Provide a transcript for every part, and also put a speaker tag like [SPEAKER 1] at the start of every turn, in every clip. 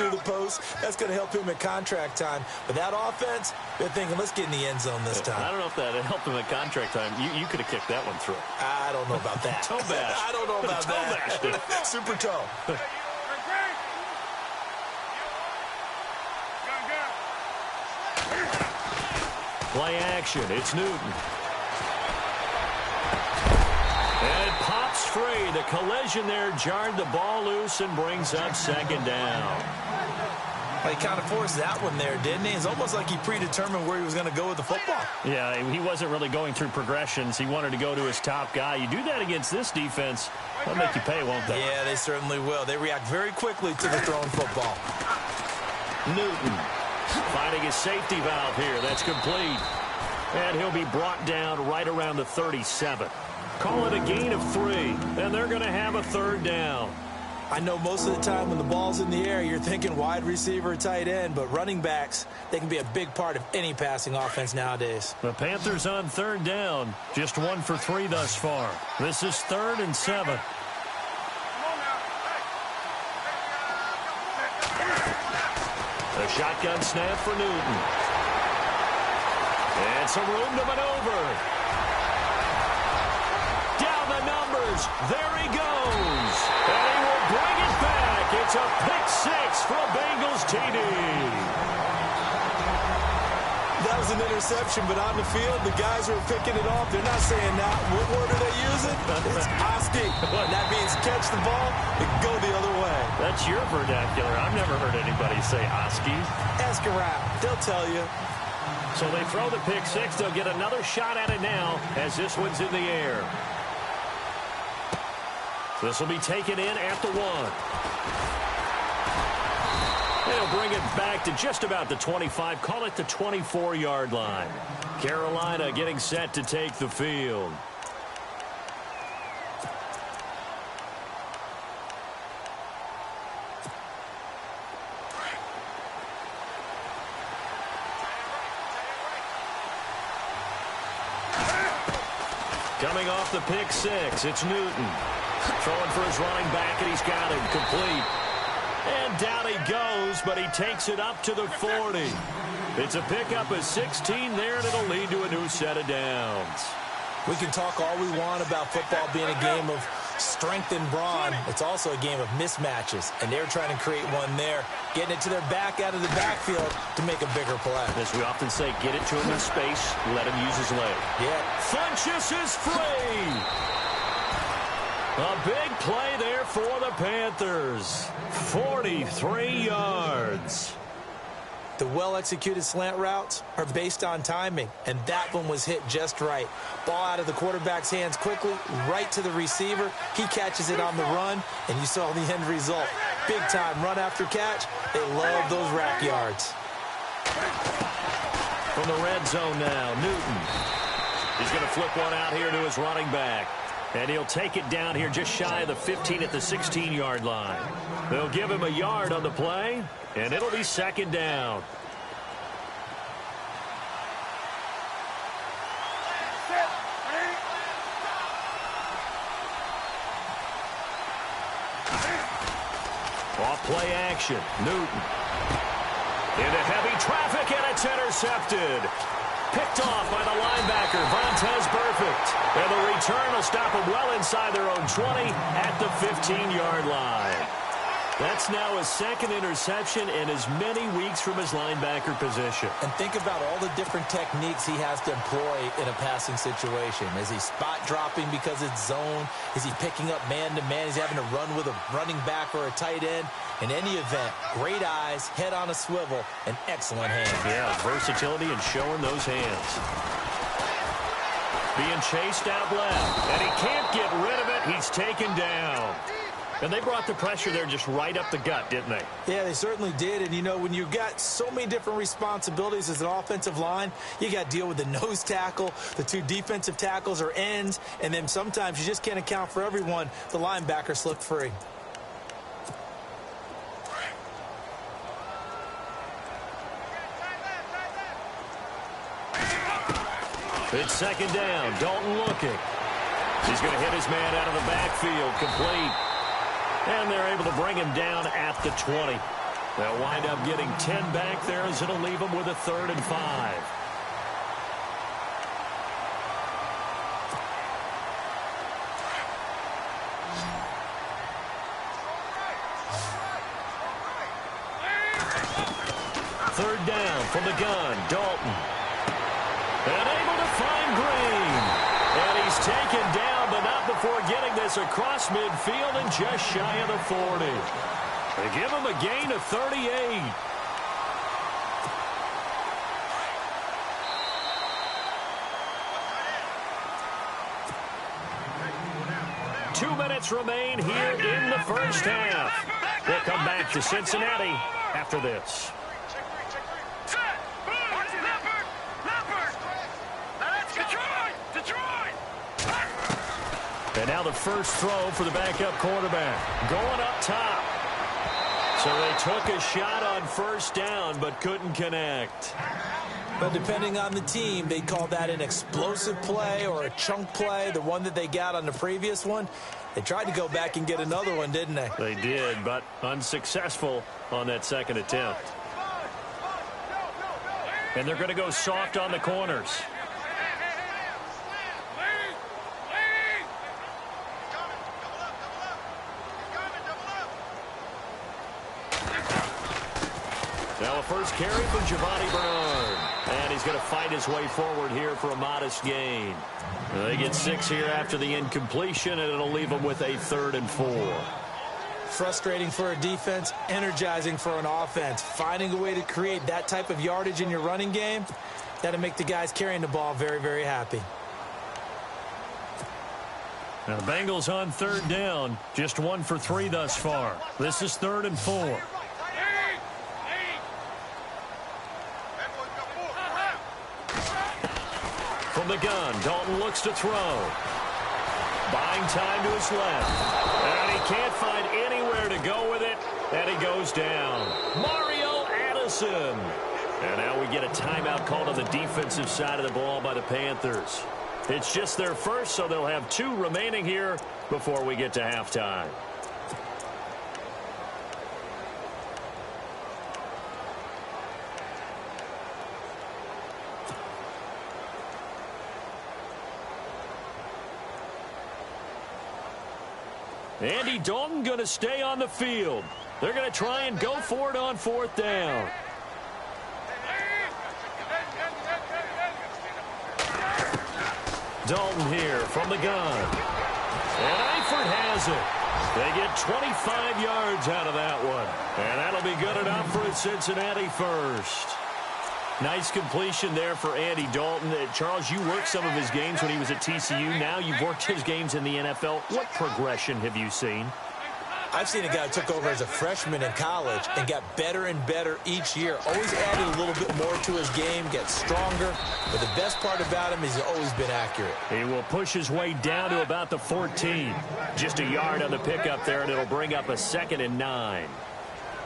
[SPEAKER 1] through the post. That's going to help him at contract time. But that offense, they're thinking, let's get in the end zone this time.
[SPEAKER 2] I don't know if that helped him at contract time. You could have kicked that one through.
[SPEAKER 1] I don't know about that.
[SPEAKER 2] Toe bash.
[SPEAKER 1] I don't know about that. Super toe.
[SPEAKER 2] Play action. It's Newton. And it pops free. The collision there jarred the ball loose and brings up second down.
[SPEAKER 1] Well, he kind of forced that one there, didn't he? It's almost like he predetermined where he was going to go with the football.
[SPEAKER 2] Yeah, he wasn't really going through progressions. He wanted to go to his top guy. You do that against this defense, they'll make you pay, won't they?
[SPEAKER 1] Yeah, they certainly will. They react very quickly to the thrown football.
[SPEAKER 2] Newton finding his safety valve here. That's complete. And he'll be brought down right around the 37. Call it a gain of 3, and they're going to have a third down.
[SPEAKER 1] I know most of the time when the ball's in the air, you're thinking wide receiver, tight end, but running backs, they can be a big part of any passing offense nowadays.
[SPEAKER 2] The Panthers on third down, just 1 for 3 thus far. This is 3rd and 7. The shotgun snap for Newton. And some room to maneuver. Down the numbers. There he goes. And he will bring it back. It's a pick 6 for a Bengals TD.
[SPEAKER 1] That was an interception, but on the field, the guys who are picking it off, they're not saying that. What word are they using? It's Oski. That means catch the ball and go the other way.
[SPEAKER 2] That's your vernacular. I've never heard anybody say Oski.
[SPEAKER 1] Ask around. They'll tell you.
[SPEAKER 2] So they throw the pick 6. They'll get another shot at it now as this one's in the air. So this will be taken in at the 1. They'll bring it back to just about the 25. Call it the 24-yard line. Carolina getting set to take the field. Coming off the pick 6, it's Newton. Throwing for his running back, and he's got him complete. And down he goes, but he takes it up to the 40. It's a pickup of 16 there, and it'll lead to a new set of downs.
[SPEAKER 1] We can talk all we want about football being a game of strength and brawn. It's also a game of mismatches, and they're trying to create one there, getting it to their back out of the backfield to make a bigger play.
[SPEAKER 2] As we often say, get it to him in space, let him use his leg.
[SPEAKER 1] Yeah.
[SPEAKER 2] Funchess is free. A big play there for the Panthers. 43 yards.
[SPEAKER 1] The well-executed slant routes are based on timing, and that one was hit just right. Ball out of the quarterback's hands quickly, right to the receiver. He catches it on the run, and you saw the end result. Big-time run after catch. They love those rack yards.
[SPEAKER 2] From the red zone now, Newton. He's going to flip one out here to his running back. And he'll take it down here just shy of the 15 at the 16-yard line. They'll give him a yard on the play, and it'll be second down. Off play action, Newton. Into heavy traffic, and it's intercepted. Picked off by the linebacker, Vontaze Burfict. And the return will stop them well inside their own 20 at the 15-yard line. That's now his second interception in as many weeks from his linebacker position.
[SPEAKER 1] And think about all the different techniques he has to employ in a passing situation. Is he spot dropping because it's zone? Is he picking up man-to-man? Is he having to run with a running back or a tight end? In any event, great eyes, head on a swivel, and excellent hands.
[SPEAKER 2] Yeah, versatility and showing those hands. Being chased out left, and he can't get rid of it. He's taken down. And they brought the pressure there just right up the gut, didn't they?
[SPEAKER 1] Yeah, they certainly did. And, you know, when you've got so many different responsibilities as an offensive line, you got to deal with the nose tackle, the 2 defensive tackles or ends, and then sometimes you just can't account for everyone. The linebackers slip free.
[SPEAKER 2] It's second down. Dalton looking. He's going to hit his man out of the backfield. Complete. And they're able to bring him down at the 20. They'll wind up getting 10 back there as it'll leave them with a 3rd and 5. Third down from the gun, Dalton. And able to find Green. And he's taken down, but not before getting this across midfield and just shy of the 40. They give him a gain of 38. Two minutes remain here in the first half. We'll come back to Cincinnati after this. And now the first throw for the backup quarterback. Going up top. So they took a shot on first down but couldn't connect.
[SPEAKER 1] But depending on the team, they call that an explosive play or a chunk play. The one that they got on the previous one, they tried to go back and get another one, didn't they?
[SPEAKER 2] They did, but unsuccessful on that second attempt. And they're going to go soft on the corners. Now a first carry from Giovanni Bernard. And he's going to fight his way forward here for a modest gain. They get 6 here after the incompletion, and it'll leave them with a 3rd and 4.
[SPEAKER 1] Frustrating for a defense, energizing for an offense. Finding a way to create that type of yardage in your running game, that'll make the guys carrying the ball very, very happy.
[SPEAKER 2] Now the Bengals on 3rd down. Just 1 for 3 thus far. This is 3rd and 4. From the gun, Dalton looks to throw. Buying time to his left. And he can't find anywhere to go with it. And he goes down. Mario Addison. And now we get a timeout called on the defensive side of the ball by the Panthers. It's just their first, so they'll have 2 remaining here before we get to halftime. Andy Dalton going to stay on the field. They're going to try and go for it on 4th down. Dalton here from the gun. And Eifert has it. They get 25 yards out of that one. And that'll be good enough for a Cincinnati first. Nice completion there for Andy Dalton. Charles, you worked some of his games when he was at TCU. Now you've worked his games in the NFL. What progression have you seen?
[SPEAKER 1] I've seen a guy who took over as a freshman in college and got better and better each year. Always added a little bit more to his game, gets stronger. But the best part about him is he's always been accurate.
[SPEAKER 2] He will push his way down to about the 14. Just a yard on the pickup there, and it'll bring up a 2nd and 9.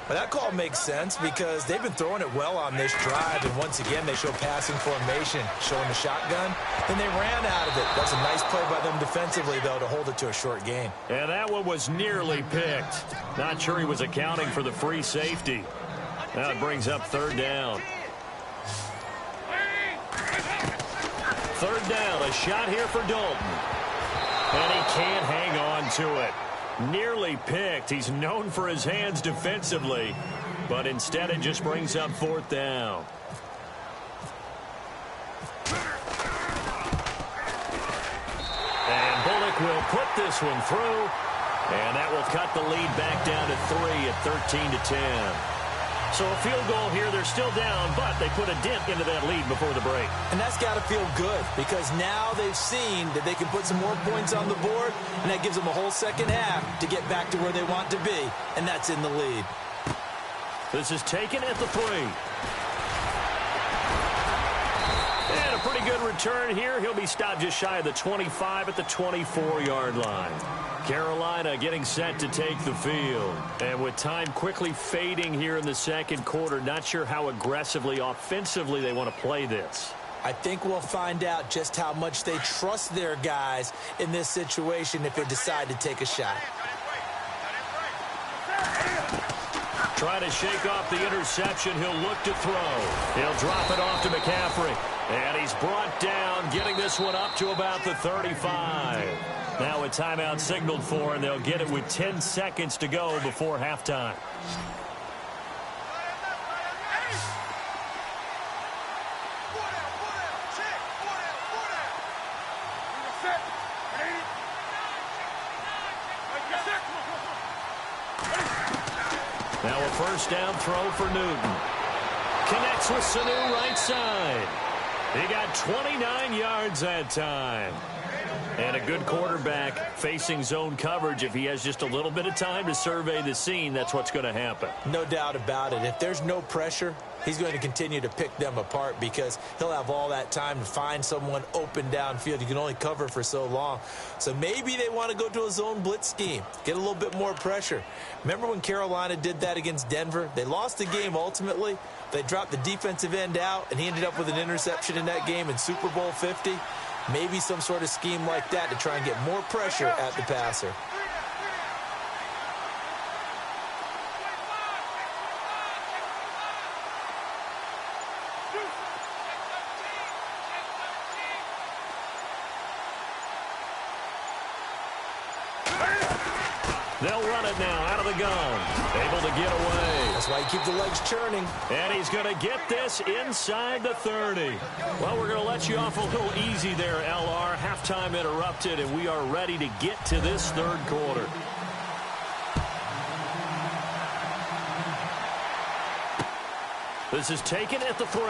[SPEAKER 1] Well, that call makes sense because they've been throwing it well on this drive, and once again they show passing formation, showing the shotgun. Then they ran out of it. That's a nice play by them defensively, though, to hold it to a short gain.
[SPEAKER 2] And that one was nearly picked. Not sure he was accounting for the free safety. Now it brings up 3rd down. 3rd down, a shot here for Dalton. And he can't hang on to it. Nearly picked. He's known for his hands defensively, but instead it just brings up 4th down. And Bullock will put this one through, and that will cut the lead back down to 3 at 13-10. So a field goal here. They're still down, but they put a dent into that lead before the break.
[SPEAKER 1] And that's got to feel good because now they've seen that they can put some more points on the board, and that gives them a whole second half to get back to where they want to be, and that's in the lead.
[SPEAKER 2] This is taken at the 3. And a pretty good return here. He'll be stopped just shy of the 25 at the 24-yard line. Carolina getting set to take the field. And with time quickly fading here in the second quarter, not sure how aggressively, offensively they want to play this.
[SPEAKER 1] I think we'll find out just how much they trust their guys in this situation if they decide to take a shot.
[SPEAKER 2] Trying to shake off the interception. He'll look to throw. He'll drop it off to McCaffrey. And he's brought down, getting this one up to about the 35. Now a timeout signaled for, and they'll get it with 10 seconds to go before halftime. Now a first down throw for Newton. Connects with Sanu right side. He got 29 yards that time. And a good quarterback facing zone coverage. If he has just a little bit of time to survey the scene, that's what's going to happen.
[SPEAKER 1] No doubt about it. If there's no pressure, he's going to continue to pick them apart because he'll have all that time to find someone open downfield. You can only cover for so long. So maybe they want to go to a zone blitz scheme, get a little bit more pressure. Remember when Carolina did that against Denver? They lost the game ultimately. They dropped the defensive end out, and he ended up with an interception in that game in Super Bowl 50. Maybe some sort of scheme like that to try and get more pressure at the passer.
[SPEAKER 2] They'll run it now out of the gun. Able to get away.
[SPEAKER 1] That's why you keep the legs churning.
[SPEAKER 2] And he's going to get this inside the 30. Well, we're going to let you off a little easy there, LR. Halftime interrupted, and we are ready to get to this third quarter. This is taken at the 3.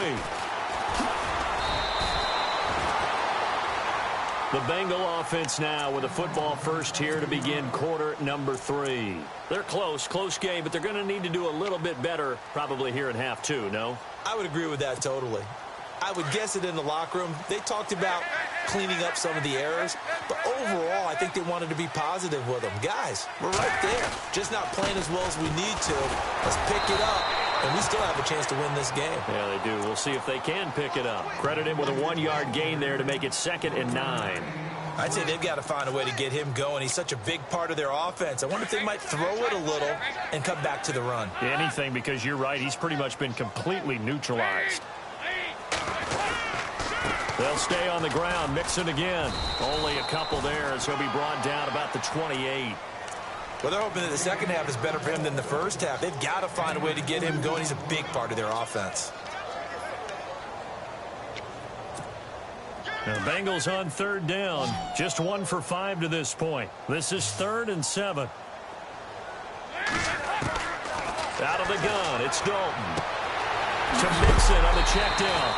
[SPEAKER 2] The Bengal offense now with a football first here to begin quarter number 3. They're close game, but they're going to need to do a little bit better probably here in half 2, no?
[SPEAKER 1] I would agree with that totally. I would guess it in the locker room. They talked about cleaning up some of the errors, but overall, I think they wanted to be positive with them. Guys, we're right there. Just not playing as well as we need to. Let's pick it up, and we still have a chance to win this game.
[SPEAKER 2] Yeah, they do. We'll see if they can pick it up. Credit him with a 1-yard gain there to make it 2nd and 9.
[SPEAKER 1] I'd say they've got to find a way to get him going. He's such a big part of their offense. I wonder if they might throw it a little and come back to the run.
[SPEAKER 2] Anything, because you're right. He's pretty much been completely neutralized. They'll stay on the ground, mix it again. Only a couple there as he'll be brought down about the 28.
[SPEAKER 1] Well, they're hoping that the second half is better for him than the first half. They've got to find a way to get him going. He's a big part of their offense.
[SPEAKER 2] The Bengals on 3rd down. Just 1 for 5 to this point. This is 3rd and 7. Out of the gun, it's Dalton. To Mixon on the check down.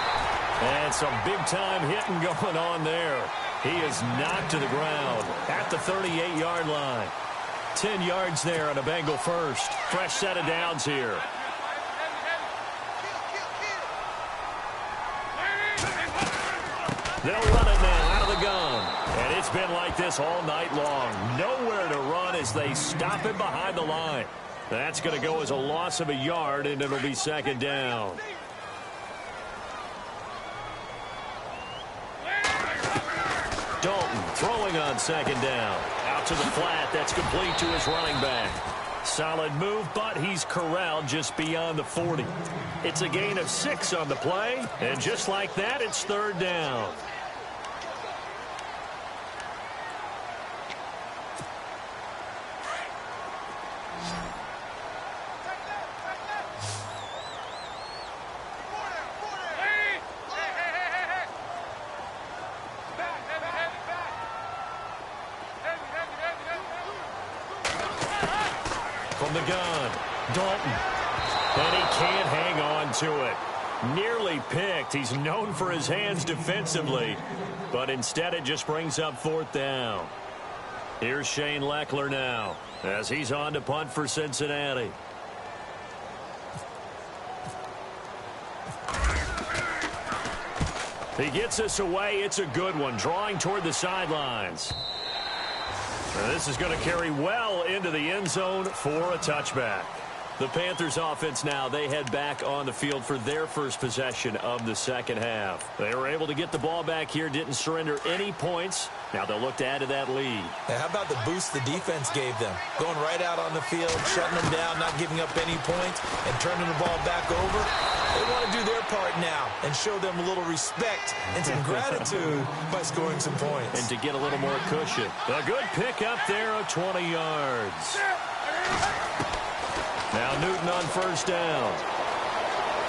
[SPEAKER 2] And some big-time hitting going on there. He is knocked to the ground at the 38-yard line. 10 yards there on a Bengal first. Fresh set of downs here. They'll run it now out of the gun. And it's been like this all night long. Nowhere to run as they stop him behind the line. That's going to go as a loss of a yard, and it'll be 2nd down. Dalton throwing on 2nd down. Out to the flat. That's complete to his running back. Solid move, but he's corralled just beyond the 40. It's a gain of 6 on the play, and just like that, it's 3rd down. From the gun, Dalton. And he can't hang on to it. Nearly picked. He's known for his hands defensively, but instead it just brings up 4th down. Here's Shane Leckler now as he's on to punt for Cincinnati. He gets us away. It's a good one, drawing toward the sidelines. And this is going to carry well into the end zone for a touchback. The Panthers offense now, they head back on the field for their first possession of the second half. They were able to get the ball back here, didn't surrender any points. Now they'll look to add to that lead.
[SPEAKER 1] Now, how about the boost the defense gave them? Going right out on the field, shutting them down, not giving up any points, and turning the ball back over. They want to do their part now and show them a little respect and some gratitude by scoring some points.
[SPEAKER 2] And to get a little more cushion. A good pick up there of 20 yards. Now Newton on first down.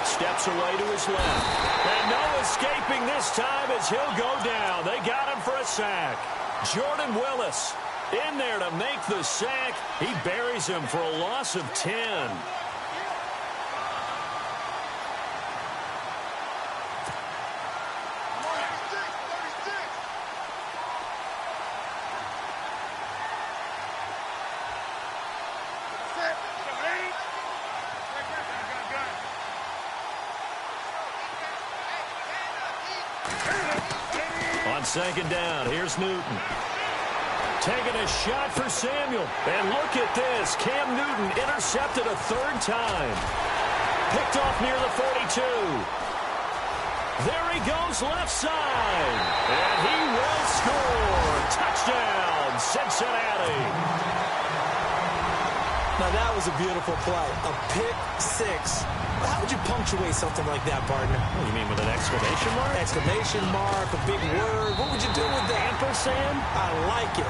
[SPEAKER 2] Steps away to his left. And no escaping this time as he'll go down. They got him for a sack. Jordan Willis in there to make the sack. He buries him for a loss of 10. On second down, here's Newton. Taking a shot for Samuel. And look at this. Cam Newton intercepted a third time. Picked off near the 42. There he goes left side. And he will score. Touchdown, Cincinnati.
[SPEAKER 1] Now, that was a beautiful play. A pick six. How would you punctuate something like that, partner?
[SPEAKER 2] What do you mean, with an exclamation mark?
[SPEAKER 1] Exclamation mark, a big word. What would you do with that?
[SPEAKER 2] Ampersand?
[SPEAKER 1] I like it.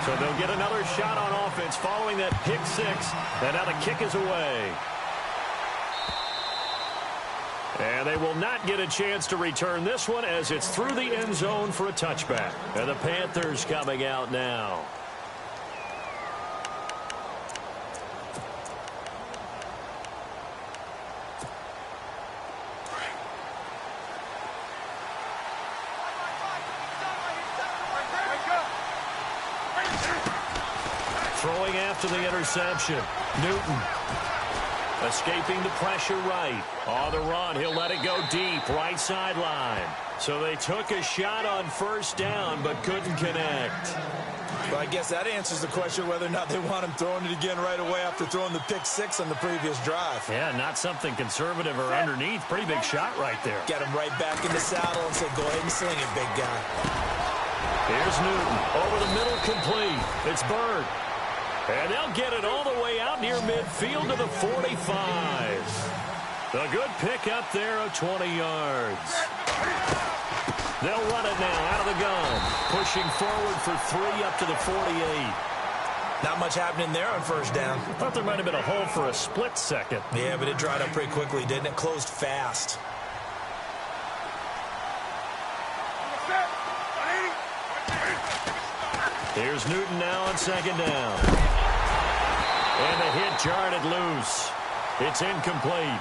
[SPEAKER 2] So they'll get another shot on offense following that pick six. And now the kick is away. And they will not get a chance to return this one as it's through the end zone for a touchback. And the Panthers coming out now. Throwing after the interception. Newton. Escaping the pressure right. On the run, he'll let it go deep, right sideline. So they took a shot on first down, but couldn't connect.
[SPEAKER 1] Well, I guess that answers the question whether or not they want him throwing it again right away after throwing the pick six on the previous drive.
[SPEAKER 2] Yeah, not something conservative or underneath. Pretty big shot right there.
[SPEAKER 1] Get him right back in the saddle and say, go ahead and sling it, big guy.
[SPEAKER 2] Here's Newton. Over the middle, complete. It's Bird. And they'll get it all the way out near midfield to the 45. A good pick up there of 20 yards. They'll run it now out of the gun. Pushing forward for 3 up to the 48.
[SPEAKER 1] Not much happening there on first down.
[SPEAKER 2] I thought there might have been a hole for a split second.
[SPEAKER 1] Yeah, but it dried up pretty quickly, didn't it? Closed fast.
[SPEAKER 2] Here's Newton now on second down. And the hit jarred it loose. It's incomplete.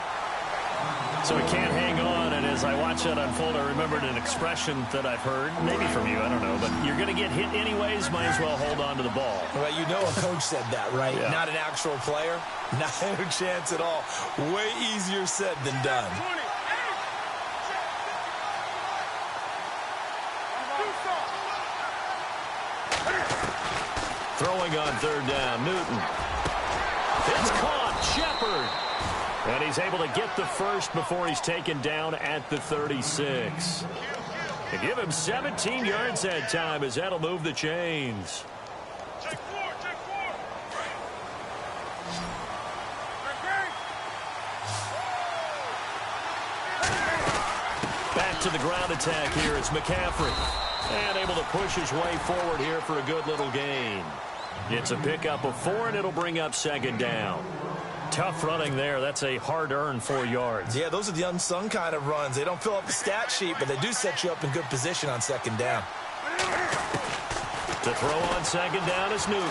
[SPEAKER 2] So he can't hang on, and as I watch that unfold, I remembered an expression that I've heard, maybe from you, I don't know, but you're going to get hit anyways, might as well hold on to the ball.
[SPEAKER 1] Well, you know a coach said that, right?
[SPEAKER 2] Yeah.
[SPEAKER 1] Not an actual player. Not a chance at all. Way easier said than done.
[SPEAKER 2] Throwing on third down, Newton. It's caught, Shepard. And he's able to get the first before he's taken down at the 36. They give him 17 yards that time as that'll move the chains. Back to the ground attack here. It's McCaffrey. And able to push his way forward here for a good little gain. It's a pickup of 4, and it'll bring up second down. Tough running there. That's a hard-earned 4 yards.
[SPEAKER 1] Yeah, those are the unsung kind of runs. They don't fill up the stat sheet, but they do set you up in good position on second down.
[SPEAKER 2] To throw on second down is Newton.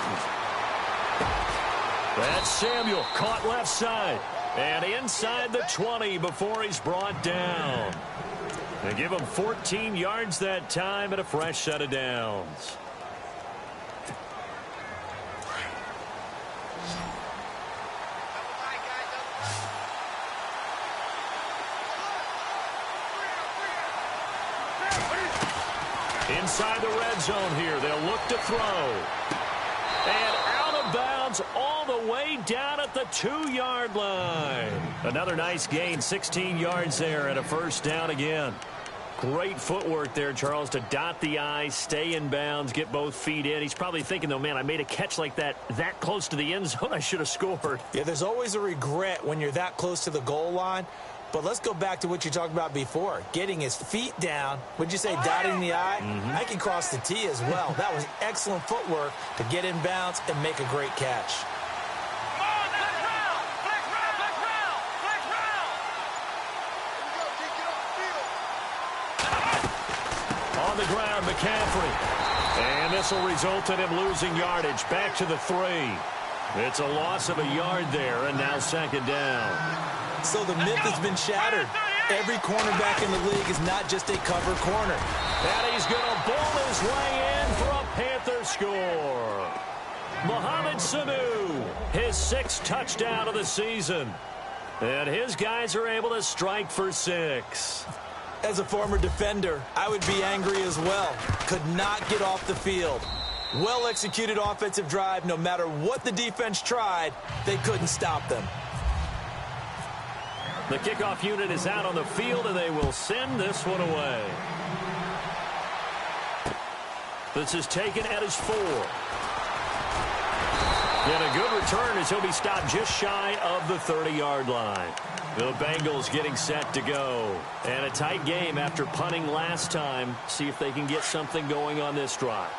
[SPEAKER 2] That's Samuel, caught left side. And inside the 20 before he's brought down. They give him 14 yards that time and a fresh set of downs. Inside the red zone here, they'll look to throw. And out of bounds all the way down at the 2-yard line. Another nice gain, 16 yards there and a first down again. Great footwork there, Charles, to dot the I, stay in bounds, get both feet in. He's probably thinking, though, man, I made a catch like that close to the end zone. I should have scored.
[SPEAKER 1] Yeah, there's always a regret when you're that close to the goal line. But let's go back to what you talked about before. Getting his feet down. Would you say dotting the I? I can cross the T as well. That was excellent footwork to get in bounds and make a great catch.
[SPEAKER 2] On the ground, McCaffrey. And this will result in him losing yardage. Back to the 3. It's a loss of a yard there, and now second down.
[SPEAKER 1] So the myth has been shattered. Every cornerback in the league is not just a cover corner.
[SPEAKER 2] And he's going to bowl his way in for a Panther score. Mohamed Sanu, his 6th touchdown of the season. And his guys are able to strike for 6.
[SPEAKER 1] As a former defender, I would be angry as well. Could not get off the field. Well-executed offensive drive. No matter what the defense tried, they couldn't stop them.
[SPEAKER 2] The kickoff unit is out on the field, and they will send this one away. This is taken at his 4. And a good return as he'll be stopped just shy of the 30-yard line. The Bengals getting set to go. And a tight game after punting last time. See if they can get something going on this drive.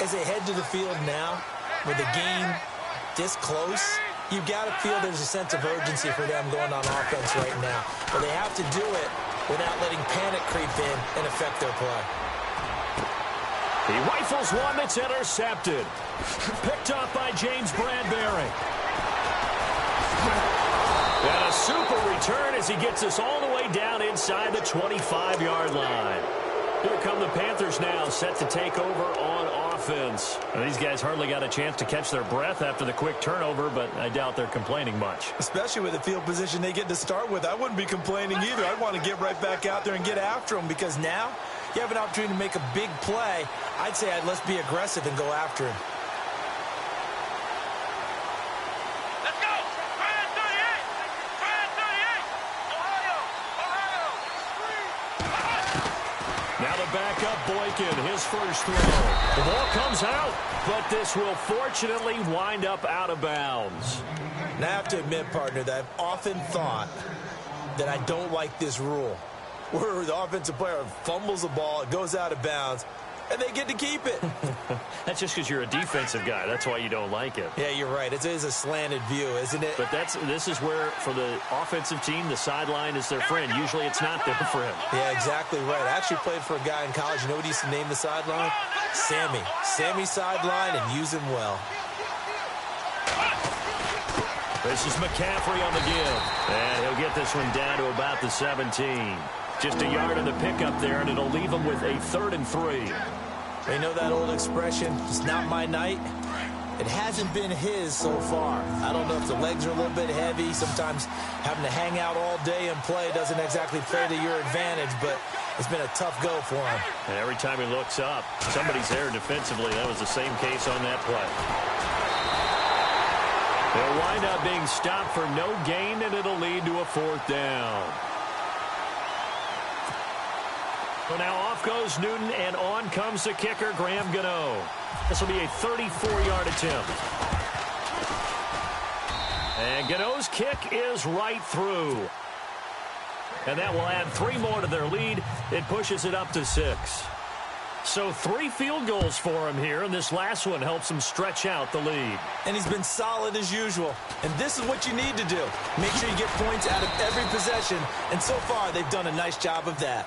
[SPEAKER 1] As they head to the field now, with the game this close, you've got to feel there's a sense of urgency for them going on offense right now. But they have to do it without letting panic creep in and affect their play.
[SPEAKER 2] He rifles one that's intercepted. Picked off by James Bradbury. And a super return as he gets us all the way down inside the 25-yard line. Here come the Panthers now, set to take over on offense. And these guys hardly got a chance to catch their breath after the quick turnover, but I doubt they're complaining much.
[SPEAKER 1] Especially with the field position they get to start with. I wouldn't be complaining either. I'd want to get right back out there and get after them because now you have an opportunity to make a big play. I'd say let's be aggressive and go after him.
[SPEAKER 3] Let's go! Brand 38! Brand 38! Ohio! Ohio!
[SPEAKER 2] Now the backup Boykin, his first throw. The ball comes out, but this will fortunately wind up out of bounds.
[SPEAKER 1] And I have to admit, partner, that I've often thought that I don't like this rule, where the offensive player fumbles the ball, it goes out of bounds, and they get to keep it.
[SPEAKER 2] That's just because you're a defensive guy. That's why you don't like it.
[SPEAKER 1] Yeah, you're right. It is a slanted view, isn't it?
[SPEAKER 2] But this is where, for the offensive team, the sideline is their friend. Usually it's not there for him.
[SPEAKER 1] Yeah, exactly right. I actually played for a guy in college. You know what he used to name the sideline? Sammy. Sammy sideline, and use him well.
[SPEAKER 2] This is McCaffrey on the give. And he'll get this one down to about the 17. Just a yard in the pickup there, and it'll leave him with a 3rd and 3.
[SPEAKER 1] You know that old expression, it's not my night? It hasn't been his so far. I don't know if the legs are a little bit heavy. Sometimes having to hang out all day and play doesn't exactly play to your advantage, but it's been a tough go for him.
[SPEAKER 2] And every time he looks up, somebody's there defensively. That was the same case on that play. They'll wind up being stopped for no gain, and it'll lead to a 4th down. So now off goes Newton, and on comes the kicker, Graham Gano. This will be a 34-yard attempt. And Gano's kick is right through. And that will add 3 more to their lead. It pushes it up to 6. So 3 field goals for him here, and this last one helps him stretch out the lead.
[SPEAKER 1] And he's been solid as usual. And this is what you need to do. Make sure you get points out of every possession. And so far, they've done a nice job of that.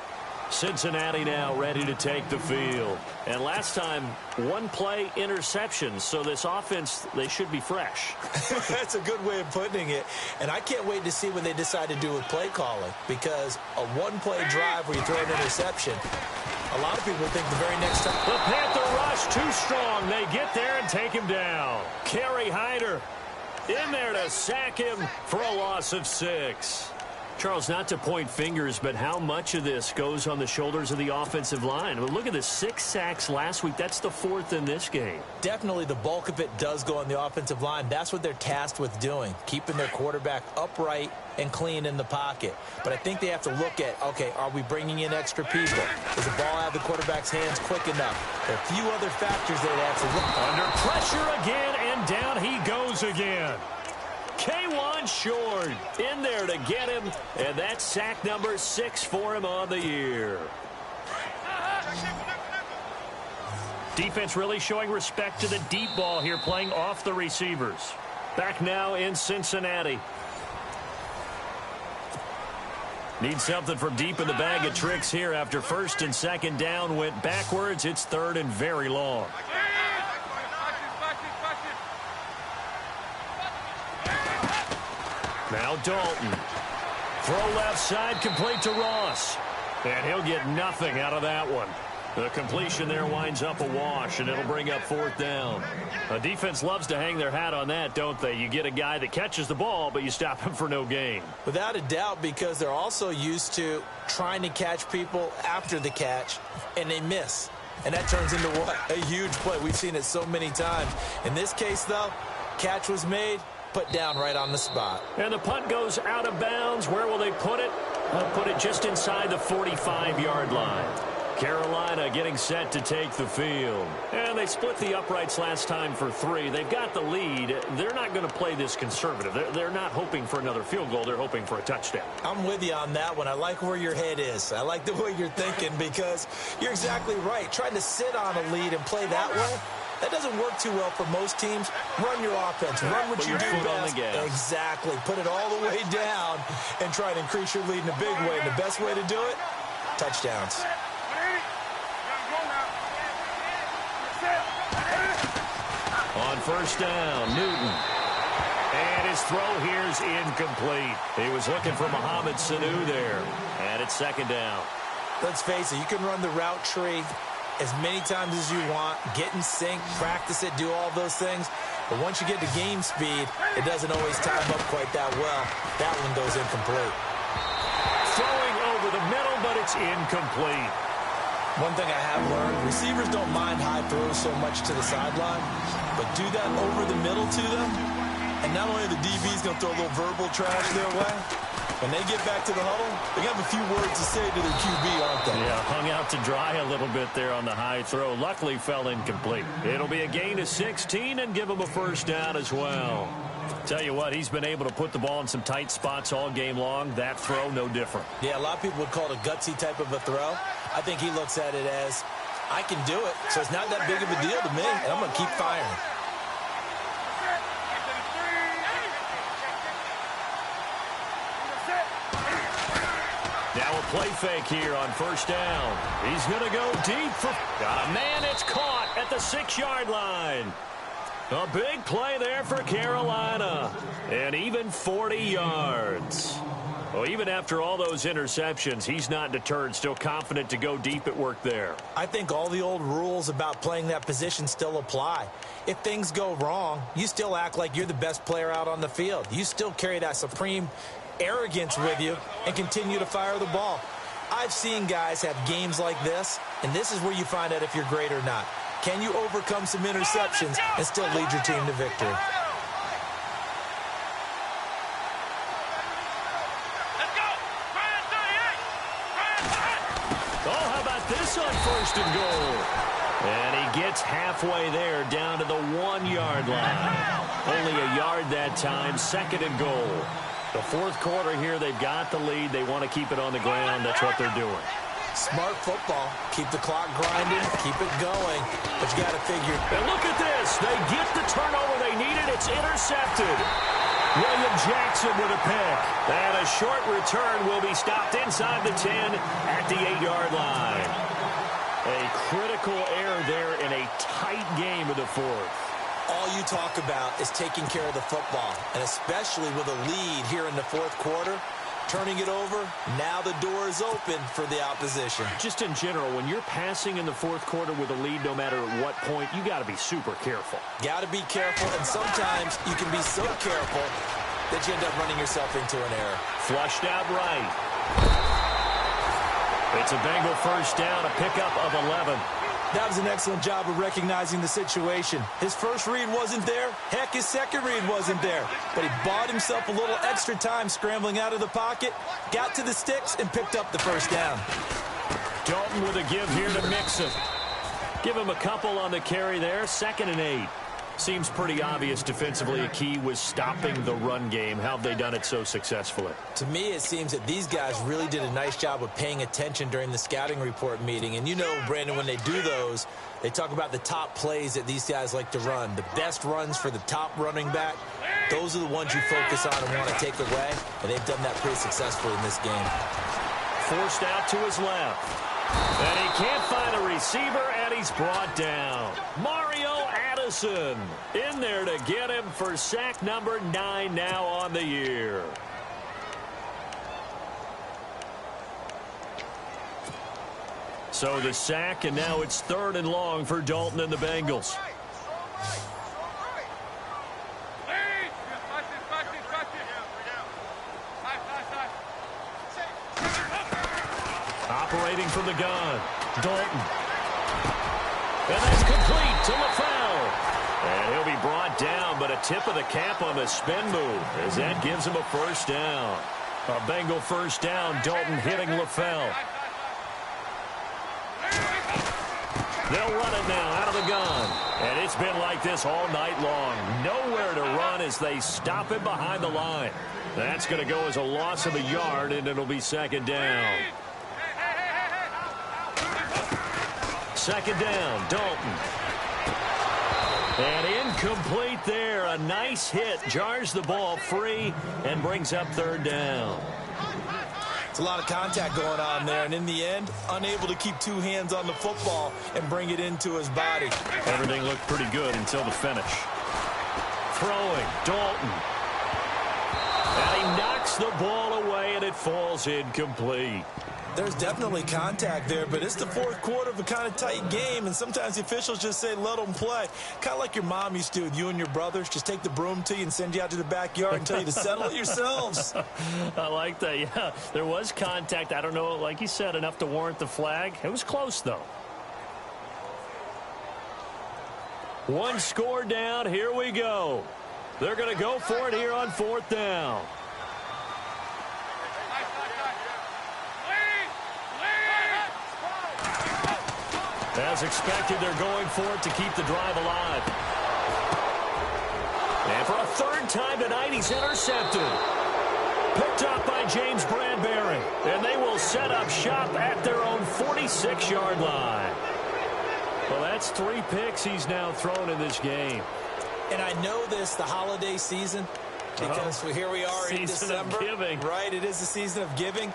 [SPEAKER 2] Cincinnati now ready to take the field. And last time, 1-play interception. So this offense, they should be fresh.
[SPEAKER 1] That's a good way of putting it. And I can't wait to see what they decide to do with play calling. Because a 1-play drive where you throw an interception, a lot of people think the very next time.
[SPEAKER 2] The Panther rush too strong. They get there and take him down. Kerry Hyder in there to sack him for a loss of 6. Charles, not to point fingers, but how much of this goes on the shoulders of the offensive line? Well, look at the 6 sacks last week. That's the 4th in this game.
[SPEAKER 1] Definitely the bulk of it does go on the offensive line. That's what they're tasked with doing, keeping their quarterback upright and clean in the pocket. But I think they have to look at, okay, are we bringing in extra people? Is the ball out of the quarterback's hands quick enough? There are a few other factors they'd have to look at.
[SPEAKER 2] Under pressure again, and down he goes again. K1 Short in there to get him, and that's sack number 6 for him on the year. Defense really showing respect to the deep ball here, playing off the receivers. Back now in Cincinnati. Need something from deep in the bag of tricks here after 1st and 2nd down went backwards. It's 3rd and very long. Now Dalton. Throw left side, complete to Ross. And he'll get nothing out of that one. The completion there winds up a wash, and it'll bring up 4th down. A defense loves to hang their hat on that, don't they? You get a guy that catches the ball, but you stop him for no gain.
[SPEAKER 1] Without a doubt, because they're also used to trying to catch people after the catch, and they miss. And that turns into what? A huge play. We've seen it so many times. In this case, though, catch was made, put down right on the spot.
[SPEAKER 2] And the punt goes out of bounds. Where will they put it? They'll put it just inside the 45-yard line. Carolina getting set to take the field. And they split the uprights last time for 3. They've got the lead. They're not going to play this conservative. They're not hoping for another field goal. They're hoping for a touchdown.
[SPEAKER 1] I'm with you on that one. I like where your head is. I like the way you're thinking because you're exactly right. Trying to sit on a lead and play that way, that doesn't work too well for most teams. Run your offense. Run what you do best. Exactly. Put it all the way down and try to increase your lead in a big way. And the best way to do it, touchdowns.
[SPEAKER 2] On 1st down, Newton. And his throw here's incomplete. He was looking for Mohamed Sanu there. And it's 2nd down.
[SPEAKER 1] Let's face it, you can run the route tree as many times as you want, get in sync, practice it, do all those things. But once you get to game speed, it doesn't always time up quite that well. That one goes incomplete.
[SPEAKER 2] Throwing over the middle, but it's incomplete.
[SPEAKER 1] One thing I have learned, receivers don't mind high throws so much to the sideline, but do that over the middle to them, and not only are the DBs going to throw a little verbal trash their way, when they get back to the huddle, they have a few words to say to their QB, aren't they?
[SPEAKER 2] Yeah, hung out to dry a little bit there on the high throw. Luckily fell incomplete. It'll be a gain of 16 and give him a 1st down as well. Tell you what, he's been able to put the ball in some tight spots all game long. That throw, no different.
[SPEAKER 1] Yeah, a lot of people would call it a gutsy type of a throw. I think he looks at it as, I can do it, so it's not that big of a deal to me, and I'm going to keep firing.
[SPEAKER 2] Now a play fake here on 1st down. He's going to go deep for... man, it's caught at the 6-yard line. A big play there for Carolina. And even 40 yards. Well, even after all those interceptions, he's not deterred, still confident to go deep at work there.
[SPEAKER 1] I think all the old rules about playing that position still apply. If things go wrong, you still act like you're the best player out on the field. You still carry that supreme arrogance with you and continue to fire the ball. I've seen guys have games like this, and this is where you find out if you're great or not. Can you overcome some interceptions and still lead your team to victory?
[SPEAKER 2] This on 1st and goal. And he gets halfway there down to the 1-yard line. Only a yard that time, 2nd and goal. The 4th quarter here, they've got the lead. They want to keep it on the ground. That's what they're doing.
[SPEAKER 1] Smart football. Keep the clock grinding. Keep it going. But you got to figure.
[SPEAKER 2] And look at this. They get the turnover they needed. It's intercepted. William Jackson with a pick. And a short return will be stopped inside the 10 at the 8-yard line. A critical error there in a tight game of the 4th.
[SPEAKER 1] All you talk about is taking care of the football, and especially with a lead here in the 4th quarter, turning it over, now the door is open for the opposition.
[SPEAKER 2] Just in general, when you're passing in the 4th quarter with a lead, no matter at what point, you got to be super careful.
[SPEAKER 1] Got to be careful, and sometimes you can be so careful that you end up running yourself into an error.
[SPEAKER 2] Flushed out right. It's a Bengal first down, a pickup of 11.
[SPEAKER 1] That was an excellent job of recognizing the situation. His first read wasn't there. Heck, his second read wasn't there. But he bought himself a little extra time scrambling out of the pocket, got to the sticks, and picked up the first down.
[SPEAKER 2] Dalton with a give here to Mixon. Give him a couple on the carry there. 2nd and 8. Seems pretty obvious defensively a key was stopping the run game. How have they done it so successfully?
[SPEAKER 1] To me, it seems that these guys really did a nice job of paying attention during the scouting report meeting. And you know, Brandon, when they do those, they talk about the top plays that these guys like to run. The best runs for the top running back, those are the ones you focus on and want to take away. And they've done that pretty successfully in this game.
[SPEAKER 2] Forced out to his left. And he can't find a receiver, and he's brought down. Mario Addison in there to get him for sack number 9 now on the year. So the sack, and now it's 3rd and long for Dalton and the Bengals. Operating from the gun, Dalton. And that's complete to LaFell. And he'll be brought down, but a tip of the cap on the spin move as that gives him a first down. A Bengal first down, Dalton hitting LaFell. They'll run it now out of the gun. And it's been like this all night long. Nowhere to run as they stop him behind the line. That's going to go as a loss of a yard, and it'll be 2nd down. 2nd down, Dalton. And incomplete there. A nice hit. Jars the ball free and brings up 3rd down.
[SPEAKER 1] It's a lot of contact going on there, and in the end, unable to keep 2 hands on the football and bring it into his body.
[SPEAKER 2] Everything looked pretty good until the finish. Throwing, Dalton. And he knocks the ball away, and it falls incomplete.
[SPEAKER 1] There's definitely contact there, but it's the 4th quarter of a kind of tight game, and sometimes the officials just say, let them play. Kind of like your mom used to with you and your brothers. Just take the broom to you and send you out to the backyard and tell you to settle it yourselves.
[SPEAKER 2] I like that, yeah. There was contact. I don't know, like you said, enough to warrant the flag. It was close, though. 1 score down. Here we go. They're going to go for it here on 4th down. As expected, they're going for it to keep the drive alive. And for a 3rd time tonight, he's intercepted. Picked up by James Bradbury. And they will set up shop at their own 46-yard line. Well, that's 3 picks he's now thrown in this game.
[SPEAKER 1] And I know this, the holiday season, because here we are in December.
[SPEAKER 2] Season of giving.
[SPEAKER 1] Right, it is the season of giving.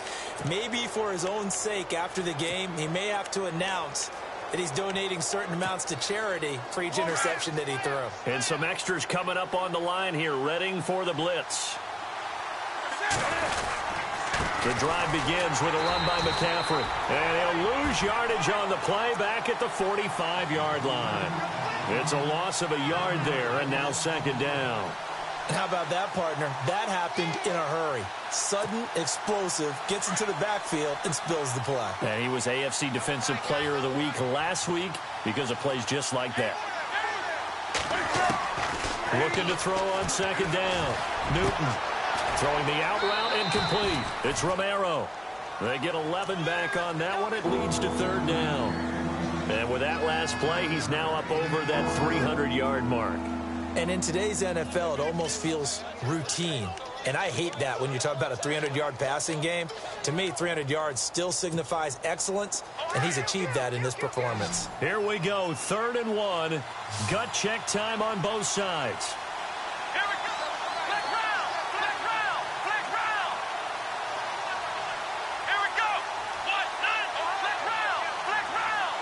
[SPEAKER 1] Maybe for his own sake after the game, he may have to announce that he's donating certain amounts to charity for each interception that he threw.
[SPEAKER 2] And some extras coming up on the line here, readying for the blitz. The drive begins with a run by McCaffrey. And he'll lose yardage on the play back at the 45-yard line. It's a loss of a yard there, and now 2nd down.
[SPEAKER 1] How about that, partner? That happened in a hurry. Sudden, explosive, gets into the backfield, and spills the play.
[SPEAKER 2] And he was AFC Defensive Player of the Week last week because of plays just like that. Looking to throw on 2nd down. Newton throwing the out route incomplete. It's Romero. They get 11 back on that one. It leads to 3rd down. And with that last play, he's now up over that 300-yard mark.
[SPEAKER 1] And in today's NFL, it almost feels routine. And I hate that when you talk about a 300-yard passing game. To me, 300 yards still signifies excellence, and he's achieved that in this performance.
[SPEAKER 2] Here we go, 3rd and 1. Gut check time on both sides.
[SPEAKER 3] Here we go. Flag round. Flag round. Flag round. Here we go. 1, 9. Flag round. Flag round.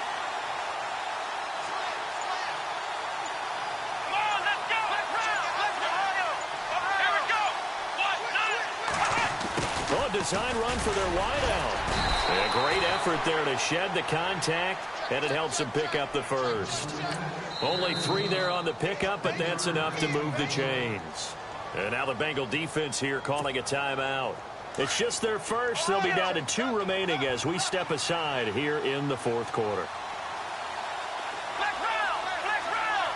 [SPEAKER 3] Come on, let's go. Flag round. Flag round. Here we go. 1, 9.
[SPEAKER 2] Oh, design run for their wideout. A great effort there to shed the contact, and it helps them pick up the first. Only 3 there on the pickup, but that's enough to move the chains. And now the Bengal defense here calling a timeout. It's just their first. They'll be down to 2 remaining as we step aside here in the fourth quarter.
[SPEAKER 3] Black round! Black round!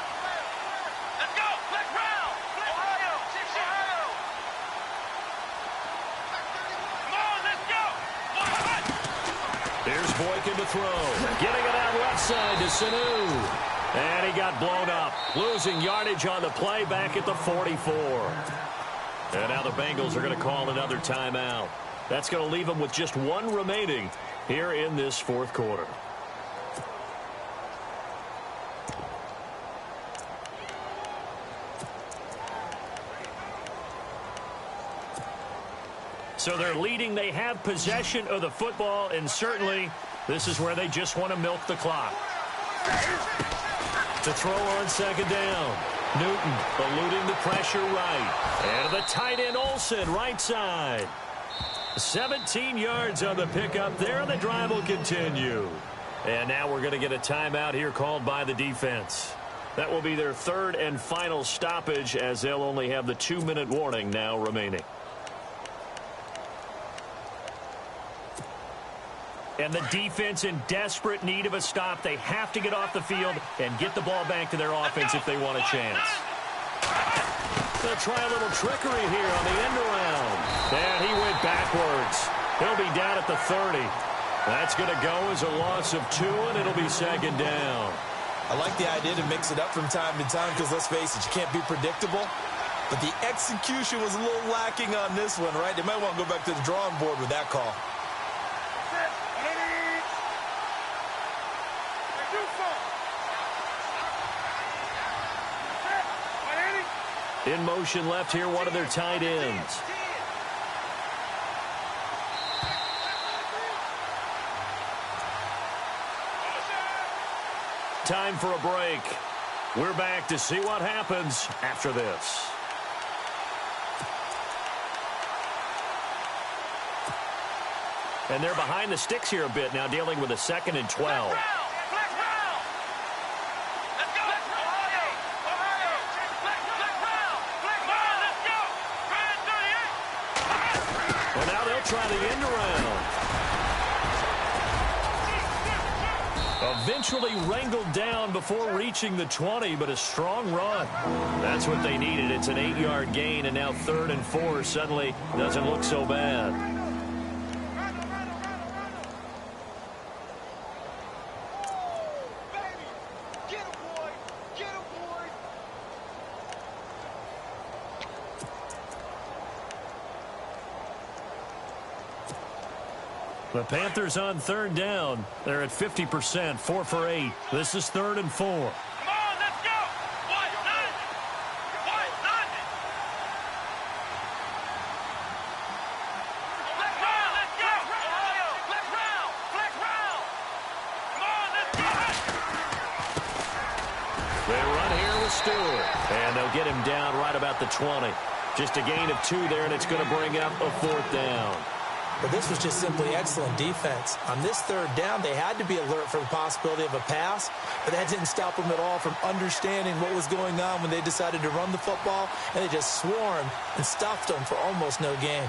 [SPEAKER 3] Let's go! Black round! Ohio! Ohio! Come on, let's go!
[SPEAKER 2] Here's Boykin to throw. Getting it out left side to Sanu. And he got blown up. Losing yardage on the play back at the 44. And now the Bengals are going to call another timeout. That's going to leave them with just 1 remaining here in this fourth quarter. So they're leading. They have possession of the football, and certainly this is where they just want to milk the clock. To throw on second down. Newton eluding the pressure right. And the tight end Olsen right side. 17 yards on the pickup there. The drive will continue. And now we're going to get a timeout here called by the defense. That will be their 3rd and final stoppage as they'll only have the 2-minute warning now remaining. And the defense in desperate need of a stop. They have to get off the field and get the ball back to their offense if they want a chance. They'll try a little trickery here on the end around. And he went backwards. He'll be down at the 30. That's going to go as a loss of 2, and it'll be second down.
[SPEAKER 1] I like the idea to mix it up from time to time because, let's face it, you can't be predictable. But the execution was a little lacking on this one, right? They might want to go back to the drawing board with that call.
[SPEAKER 2] In motion left here, one of their tight ends. Time for a break. We're back to see what happens after this. And they're behind the sticks here a bit now, dealing with a 2nd and 12. Try the end around. Eventually wrangled down before reaching the 20, but a strong run. That's what they needed. It's an 8-yard gain, and now 3rd and 4 suddenly doesn't look so bad. The Panthers on 3rd down. They're at 50%, 4 for 8. This is 3rd and 4.
[SPEAKER 3] Come on, let's go! White, none! White, none! Black round, let's go! Ohio! Black round! Black round! Come on, let's go!
[SPEAKER 2] They run here with Stewart. And they'll get him down right about the 20. Just a gain of 2 there, and it's going to bring up a 4th down.
[SPEAKER 1] But this was just simply excellent defense. On this 3rd down, they had to be alert for the possibility of a pass, but that didn't stop them at all from understanding what was going on when they decided to run the football, and they just swarmed and stuffed them for almost no gain.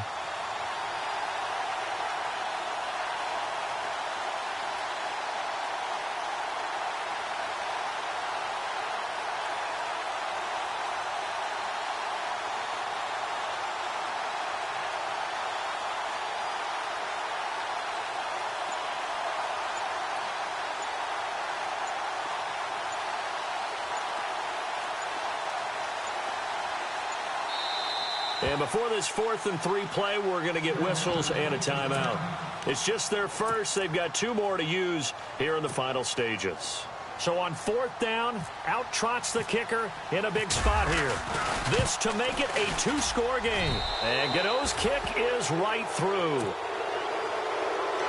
[SPEAKER 2] And before this 4th and 3 play, we're going to get whistles and a timeout. It's just their first. They've got 2 more to use here in the final stages. So on 4th down, out trots the kicker in a big spot here. This to make it a 2-score game. And Godot's kick is right through.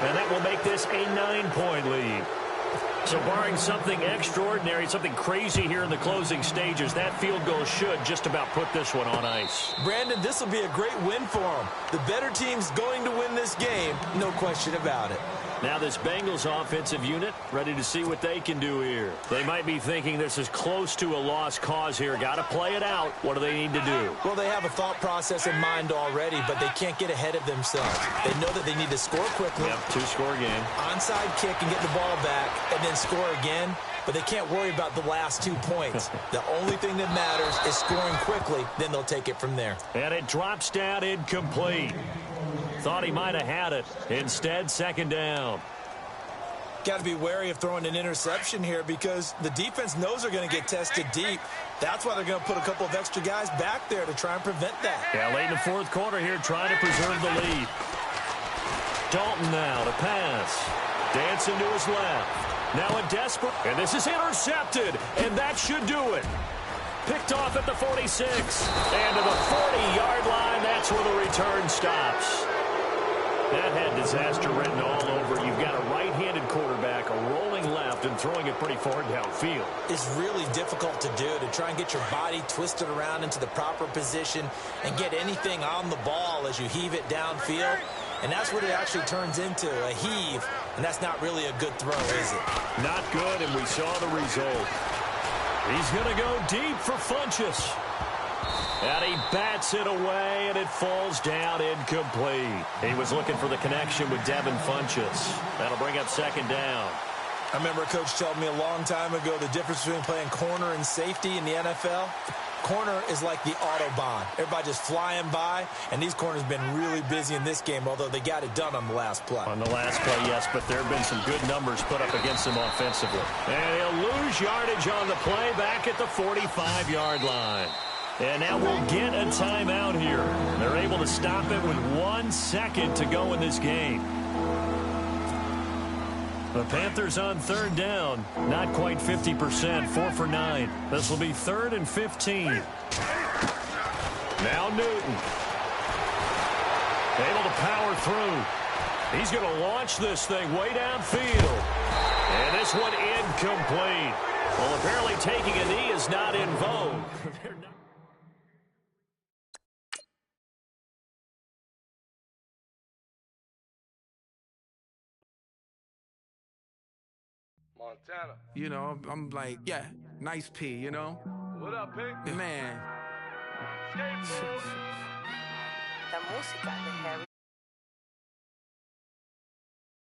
[SPEAKER 2] And that will make this a 9-point lead. So barring something extraordinary, something crazy here in the closing stages, that field goal should just about put this one on ice.
[SPEAKER 1] Brandon, this will be a great win for them. The better team's going to win this game, no question about it.
[SPEAKER 2] Now this Bengals offensive unit ready to see what they can do here. They might be thinking this is close to a lost cause here. Got to play it out. What do they need to do?
[SPEAKER 1] Well, they have a thought process in mind already, but they can't get ahead of themselves. They know that they need to score quickly.
[SPEAKER 2] Yep, two-score game.
[SPEAKER 1] Onside kick and get the ball back and then score again. But they can't worry about the last 2 points. The only thing that matters is scoring quickly. Then they'll take it from there.
[SPEAKER 2] And it drops down incomplete. Thought he might have had it. Instead, second down.
[SPEAKER 1] Got to be wary of throwing an interception here because the defense knows they're going to get tested deep. That's why they're going to put a couple of extra guys back there to try and prevent that.
[SPEAKER 2] Yeah, late in the fourth quarter here, trying to preserve the lead. Dalton now to pass. Dancing to his left. Now a desperate, and this is intercepted, and that should do it. Picked off at the 46, and to the 40-yard line, that's where the return stops. That had disaster written all over. You've got a right-handed quarterback, a rolling left, and throwing it pretty far downfield.
[SPEAKER 1] It's really difficult to do, to try and get your body twisted around into the proper position and get anything on the ball as you heave it downfield. And that's what it actually turns into, a heave. And that's not really a good throw, is it?
[SPEAKER 2] Not good, and we saw the result. He's going to go deep for Funchess. And he bats it away, and it falls down incomplete. He was looking for the connection with Devin Funchess. That'll bring up second down.
[SPEAKER 1] I remember a coach told me a long time ago the difference between playing corner and safety in the NFL. Corner is like the Autobahn. Everybody just flying by, and these corners have been really busy in this game, although they got it done on the last play.
[SPEAKER 2] On the last play, yes, but there have been some good numbers put up against them offensively. And he'll lose yardage on the play back at the 45-yard line. And now we'll get a timeout here. They're able to stop it with 1 second to go in this game. The Panthers on third down. Not quite 50%, 4 for 9. This will be 3rd and 15. Now Newton. Able to power through. He's going to launch this thing way downfield. And this one incomplete. Well, apparently taking a knee is not in vogue.
[SPEAKER 3] Montana.
[SPEAKER 4] You know, I'm like, yeah, nice P, you know?
[SPEAKER 3] What up, Pink?
[SPEAKER 4] Man.
[SPEAKER 3] Skateboard.
[SPEAKER 5] La música de Harry